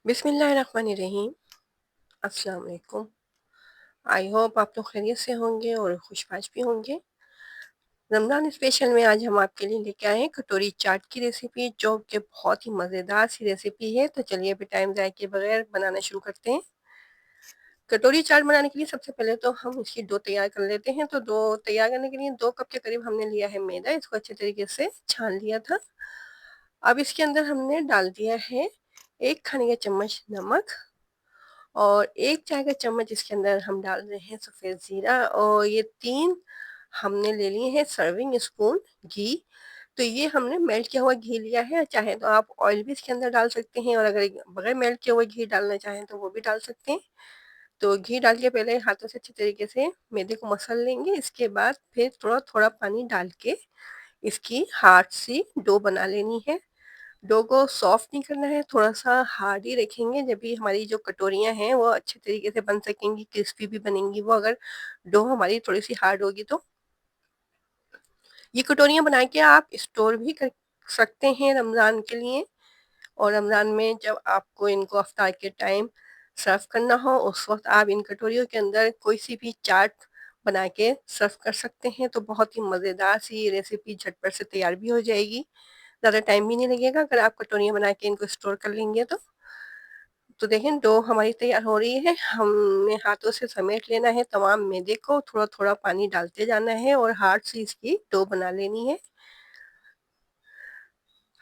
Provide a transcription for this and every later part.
बिस्मिल्लाहिर्रहमानिर्रहीम। अस्सलाम वालेकुम। आई होप आप लोग खैरियत से होंगे और खुशपाश भी होंगे। रमज़ान स्पेशल में आज हम आपके लिए लेके आए हैं कटोरी चाट की रेसिपी, जो कि बहुत ही मज़ेदार सी रेसिपी है। तो चलिए अभी टाइम ज़ाया किए बगैर बनाना शुरू करते हैं। कटोरी चाट बनाने के लिए सबसे पहले तो हम इसकी डो तैयार कर लेते हैं। तो डो तैयार करने के लिए 2 कप के करीब हमने लिया है मैदा। इसको अच्छे तरीके से छान लिया था। अब इसके अंदर हमने डाल दिया है 1 खाने का चम्मच नमक और 1 चाय का चम्मच इसके अंदर हम डाल रहे हैं सफ़ेद ज़ीरा, और ये 3 हमने ले लिए हैं सर्विंग स्पून घी। तो ये हमने मेल्ट किया हुआ घी लिया है। चाहे तो आप ऑयल भी इसके अंदर डाल सकते हैं, और अगर बगैर मेल्ट किया हुआ घी डालना चाहें तो वो भी डाल सकते हैं। तो घी डाल के पहले हाथों से अच्छे तरीके से मैदे को मसल लेंगे। इसके बाद फिर थोड़ा-थोड़ा पानी डाल के इसकी हार्ड सी डो बना लेनी है। डो को सॉफ्ट नहीं करना है, थोड़ा-सा हार्ड ही रखेंगे, जभी हमारी जो कटोरियाँ हैं वो अच्छे तरीके से बन सकेंगी, क्रिस्पी भी बनेंगी वो, अगर डो हमारी थोड़ी-सी हार्ड होगी तो। ये कटोरियाँ बना के आप स्टोर भी कर सकते हैं रमज़ान के लिए, और रमज़ान में जब आपको इनको इफ्तार के टाइम सर्व करना हो, उस वक़्त आप इन कटोरियों के अंदर कोई-सी भी चाट बना के सर्व कर सकते हैं। तो बहुत ही मज़ेदार सी ये रेसिपी झटपट से तैयार भी हो जाएगी। ज़्यादा टाइम भी नहीं लगेगा अगर आप कटोरियाँ बना के इनको स्टोर कर लेंगे तो। तो देखें डो हमारी तैयार हो रही है। हमने हाथों से समेट लेना है तमाम मैदे को, थोड़ा-थोड़ा पानी डालते जाना है और हार्ड सी इसकी डो बना लेनी है।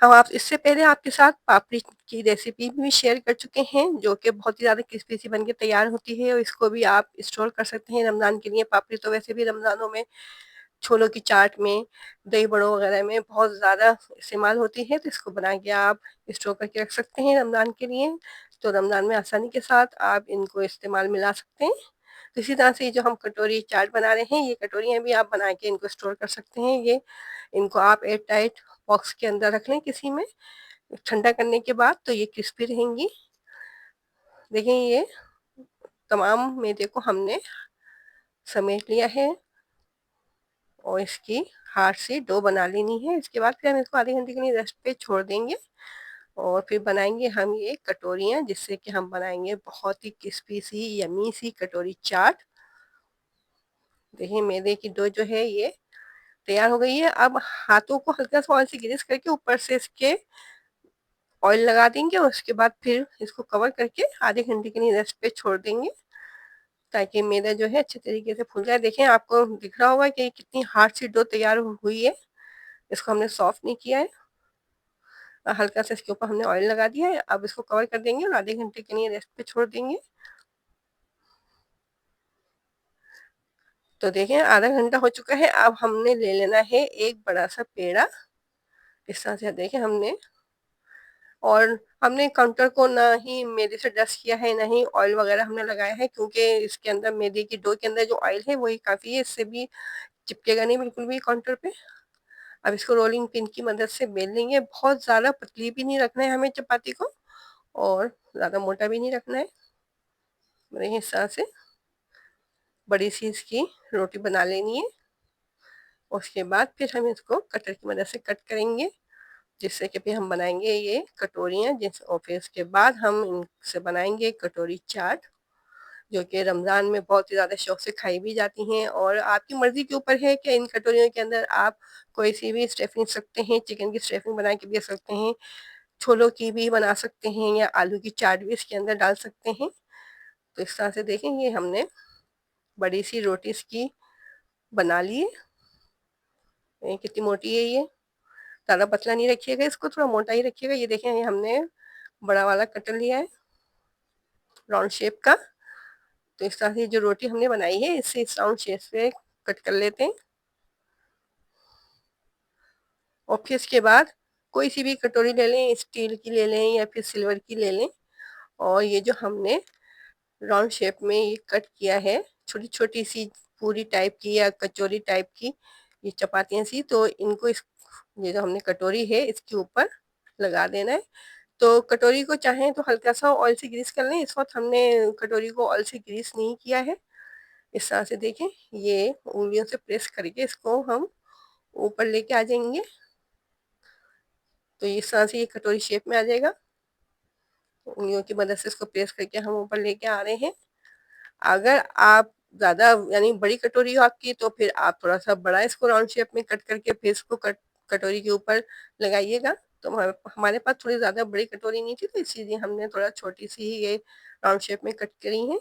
हम आप इससे पहले आपके साथ पापड़ी की रेसिपी भी शेयर कर चुके हैं, जो कि बहुत ही ज़्यादा क्रिस्पी सी बन के तैयार होती है, और इसको भी आप स्टोर कर सकते हैं रमज़ान के लिए। पापड़ी तो वैसे भी रमज़ानों में छोलों की चाट में, दही बड़ों वगैरह में बहुत ज़्यादा इस्तेमाल होती है, तो इसको बना के आप स्टोर करके रख सकते हैं रमज़ान के लिए। तो रमज़ान में आसानी के साथ आप इनको इस्तेमाल में ला सकते हैं। तो इसी तरह से ये जो हम कटोरी चाट बना रहे हैं, ये कटोरियाँ भी आप बना के इनको स्टोर कर सकते हैं। ये इनको आप एयर टाइट बॉक्स के अंदर रख लें किसी में, ठंडा करने के बाद तो ये क्रिस्पी रहेंगी। देखिए ये तमाम मैदे को हमने समेट लिया है और इसकी हार्ड सी डो बना लेनी है। इसके बाद फिर हम इसको आधे घंटे के लिए रेस्ट पे छोड़ देंगे, और फिर बनाएंगे हम ये कटोरियाँ, जिससे कि हम बनाएंगे बहुत ही क्रिस्पी सी यमी सी कटोरी चाट। देखिए मैदे की डो जो है ये तैयार हो गई है। अब हाथों को हल्का सा ऑयल से ग्रीस करके ऊपर से इसके ऑयल लगा देंगे, और उसके बाद फिर इसको कवर करके आधे घंटे के लिए रेस्ट पे छोड़ देंगे, ताकि मैदा जो है अच्छे तरीके से फूल जाए। देखें आपको दिख रहा होगा कि कितनी हार्ड सी डो तैयार हुई है। इसको हमने सॉफ्ट नहीं किया है। हल्का सा इसके ऊपर हमने ऑयल लगा दिया है। अब इसको कवर कर देंगे और आधे घंटे के लिए रेस्ट पे छोड़ देंगे। तो देखें आधा घंटा हो चुका है। अब हमने ले लेना है एक बड़ा सा पेड़ा। इस तरह से देखें हमने, और हमने काउंटर को ना ही मैदे से डस्ट किया है, ना ही ऑयल वगैरह हमने लगाया है, क्योंकि इसके अंदर मैदे की डो के अंदर जो ऑयल है वही काफ़ी है, इससे भी चिपकेगा नहीं बिल्कुल भी काउंटर पे। अब इसको रोलिंग पिन की मदद से बेल लेंगे। बहुत ज़्यादा पतली भी नहीं रखना है हमें चपाती को, और ज़्यादा मोटा भी नहीं रखना है। मेरे इस तरह से बड़ी सी इसकी रोटी बना लेनी है। उसके बाद फिर हम इसको कटर की मदद से कट करेंगे, जिससे कि फिर हम बनाएंगे ये कटोरियाँ, जिस और फिर उसके बाद हम इनसे बनाएंगे कटोरी चाट, जो कि रमज़ान में बहुत ही ज़्यादा शौक से खाई भी जाती हैं। और आपकी मर्ज़ी के ऊपर है कि इन कटोरियों के अंदर आप कोई सी भी स्टफिंग सकते हैं, चिकन की स्टफिंग बना के भी रख सकते हैं, छोलों की भी बना सकते हैं, या आलू की चाट भी इसके अंदर डाल सकते हैं। तो इस तरह से देखें ये हमने बड़ी सी रोटी इसकी बना ली है। ये कितनी मोटी है ये, ज़्यादा पतला नहीं रखिएगा, इसको थोड़ा मोटा ही रखिएगा। ये देखें ये हमने बड़ा वाला कटर लिया है राउंड शेप का। तो इस तरह से जो रोटी हमने बनाई है इसे इस राउंड शेप से कट कर लेते हैं, और फिर इसके बाद कोई सी भी कटोरी ले लें, स्टील की ले लें या फिर सिल्वर की ले लें, और ये जो हमने राउंड शेप में ये कट किया है, छोटी छोटी सी पूरी टाइप की या कचौरी टाइप की ये चपातियाँ सी, तो इनको इस ये जो हमने कटोरी है इसके ऊपर लगा देना है। तो कटोरी को चाहें तो हल्का सा ऑयल से ग्रीस कर लें। इस वक्त हमने कटोरी को ऑयल से ग्रीस नहीं किया है। इस तरह से देखें ये उंगलियों से प्रेस करके इसको हम ऊपर लेके आ जाएंगे, तो इस तरह से ये कटोरी शेप में आ जाएगा। उंगलियों की मदद से इसको प्रेस करके हम ऊपर लेके आ रहे हैं। अगर आप ज़्यादा यानी बड़ी कटोरी हो आपकी, तो फिर आप थोड़ा-सा बड़ा इसको राउंड शेप में कट करके फिर इसको कटोरी के ऊपर लगाइएगा। तो हमारे पास थोड़ी ज़्यादा बड़ी कटोरी नहीं थी, तो इसीलिए हमने थोड़ा छोटी-सी ही ये राउंड शेप में कट करी है।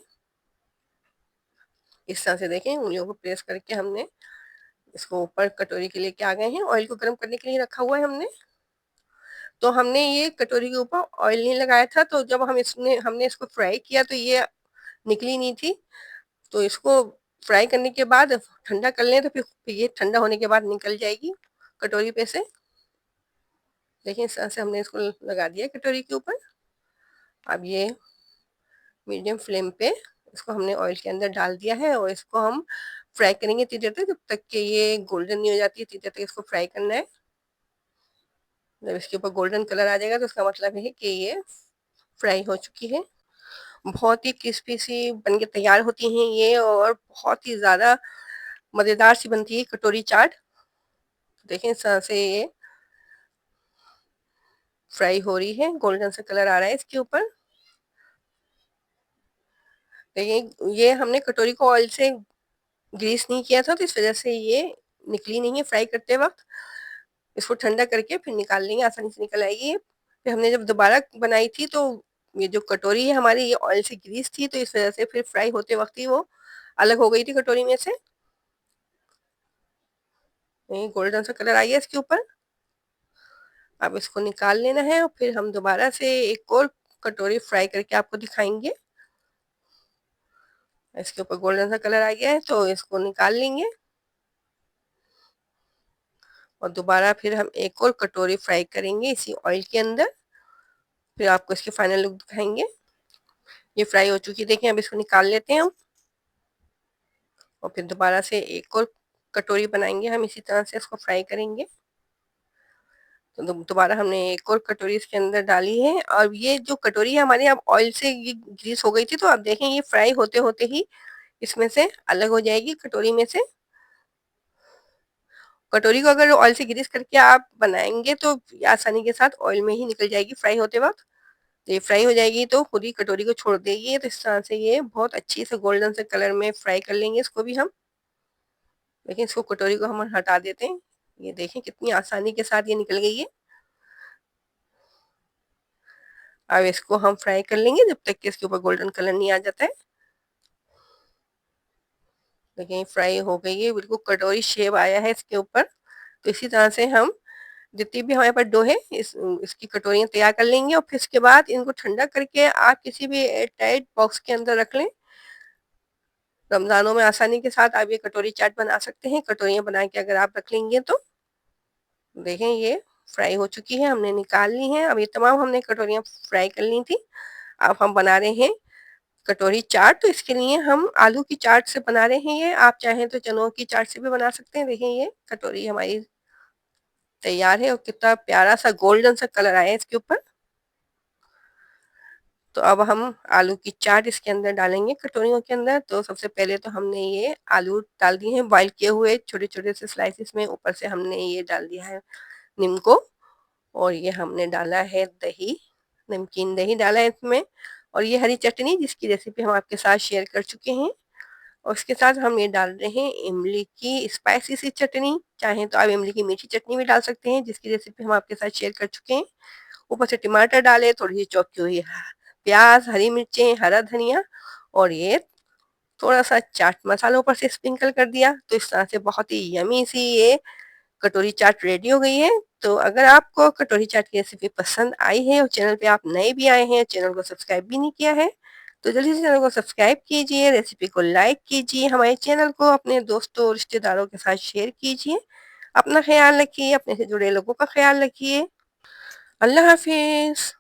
इस तरह से देखें, उंगलियों को प्रेस करके हमने इसको ऊपर कटोरी के लेके आ गए हैं। ऑयल को गर्म करने के लिए रखा हुआ है हमने। तो हमने ये कटोरी के ऊपर ऑयल नहीं लगाया था, तो जब हमने इसको फ्राई किया तो ये निकली नहीं थी। तो इसको फ्राई करने के बाद ठंडा कर लें, तो फिर ये ठंडा होने के बाद निकल जाएगी कटोरी पे से। देखिए इस तरह से हमने इसको लगा दिया कटोरी के ऊपर। अब ये मीडियम फ्लेम पे इसको हमने ऑयल के अंदर डाल दिया है और इसको हम फ्राई करेंगे इतनी देर तक, जब तक कि ये गोल्डन नहीं हो जाती है, इतनी देर तक इसको फ्राई करना है। जब इसके ऊपर गोल्डन कलर आ जाएगा तो उसका मतलब है कि ये फ्राई हो चुकी है। बहुत ही क्रिस्पी सी बन के तैयार होती हैं ये, और बहुत ही ज़्यादा मज़ेदार सी बनती है कटोरी चाट। देखें इस तरह से ये फ्राई हो रही है, गोल्डन सा कलर आ रहा है इसके ऊपर। देखिए ये हमने कटोरी को ऑयल से ग्रीस नहीं किया था, तो इस वजह से ये निकली नहीं है फ्राई करते वक्त। इसको ठंडा करके फिर निकाल लेंगे, आसानी से निकल आएगी ये। फिर हमने जब दोबारा बनाई थी, तो ये जो कटोरी है हमारी, ये ऑयल से ग्रीस थी, तो इस वजह से फिर फ्राई होते वक्त ही वो अलग हो गई थी कटोरी में से। गोल्डन सा कलर आ गया इसके ऊपर। अब इसको निकाल लेना है और फिर हम दोबारा से एक और कटोरी फ्राई करके आपको दिखाएंगे। इसके ऊपर गोल्डन सा कलर आ गया है, तो इसको निकाल लेंगे और दोबारा फिर हम एक और कटोरी फ्राई करेंगे इसी ऑयल के अंदर। फिर आपको इसके फाइनल लुक दिखाएंगे। ये फ्राई हो चुकी है, देखें। अब इसको निकाल लेते हैं हम और फिर दोबारा से एक और कटोरी बनाएंगे, हम इसी तरह से इसको फ्राई करेंगे। तो दोबारा हमने एक और कटोरी इसके अंदर डाली है, और ये जो कटोरी है हमारी अब ऑयल से ये ग्रीस हो गई थी, तो आप देखें ये फ्राई होते होते ही इसमें से अलग हो जाएगी कटोरी में से। कटोरी को अगर ऑयल से ग्रीस करके आप बनाएंगे तो ये आसानी के साथ ऑयल में ही निकल जाएगी फ्राई होते वक्त। तो ये फ्राई हो जाएगी तो खुद ही कटोरी को छोड़ देगी। तो इस तरह से ये बहुत अच्छी से गोल्डन से कलर में फ्राई कर लेंगे इसको भी हम। लेकिन इसको कटोरी को हम हटा देते हैं। ये देखें कितनी आसानी के साथ ये निकल गई है। अब इसको हम फ्राई कर लेंगे जब तक कि इसके ऊपर गोल्डन कलर नहीं आ जाता है। देखिए फ्राई हो गई है, बिल्कुल कटोरी शेप आया है इसके ऊपर। तो इसी तरह से हम जितनी भी हमारे पास डो है इसकी कटोरियाँ तैयार कर लेंगे, और फिर इसके बाद इनको ठंडा करके आप किसी भी एयरटाइट बॉक्स के अंदर रख लें। रमज़ानों में आसानी के साथ आप ये कटोरी चाट बना सकते हैं। कटोरियाँ बना के अगर आप रख लेंगे तो। देखें ये फ्राई हो चुकी है, हमने निकाल ली है। अब ये तमाम हमने कटोरियाँ फ्राई कर ली थी। अब हम बना रहे हैं कटोरी चाट। तो इसके लिए हम आलू की चाट से बना रहे हैं ये। आप चाहें तो चनों की चाट से भी बना सकते हैं। देखें ये कटोरी हमारी तैयार है और कितना प्यारा सा गोल्डन सा कलर आया है इसके ऊपर। तो अब हम आलू की चाट इसके अंदर डालेंगे कटोरियों के अंदर। तो सबसे पहले तो हमने ये आलू डाल दिए हैं बॉईल किए हुए छोटे-छोटे से स्लाइसेस में। ऊपर से हमने ये डाल दिया है नीम और ये हमने डाला है दही, नमकीन दही डाला है इसमें, और ये हरी चटनी जिसकी रेसिपी हम आपके साथ शेयर कर चुके हैं। और उसके साथ हम ये डाल रहे हैं इमली की स्पाइसी सी चटनी। चाहें तो आप इमली की मीठी चटनी भी डाल सकते हैं, जिसकी रेसिपी हम आपके साथ शेयर कर चुके हैं। ऊपर से टमाटर डाले, थोड़ी सी चौकी हुई प्याज, हरी मिर्चें, हरा धनिया, और ये थोड़ा सा चाट मसाला ऊपर से स्प्रिंकल कर दिया। तो इस तरह से बहुत ही यमी सी ये कटोरी चाट रेडी हो गई है। तो अगर आपको कटोरी चाट की रेसिपी पसंद आई है और चैनल पे आप नए भी आए हैं, चैनल को सब्सक्राइब भी नहीं किया है, तो जल्दी से चैनल को सब्सक्राइब कीजिए, रेसिपी को लाइक कीजिए, हमारे चैनल को अपने दोस्तों और रिश्तेदारों के साथ शेयर कीजिए। अपना ख्याल रखिए, अपने से जुड़े लोगों का ख्याल रखिए। अल्लाह हाफिज।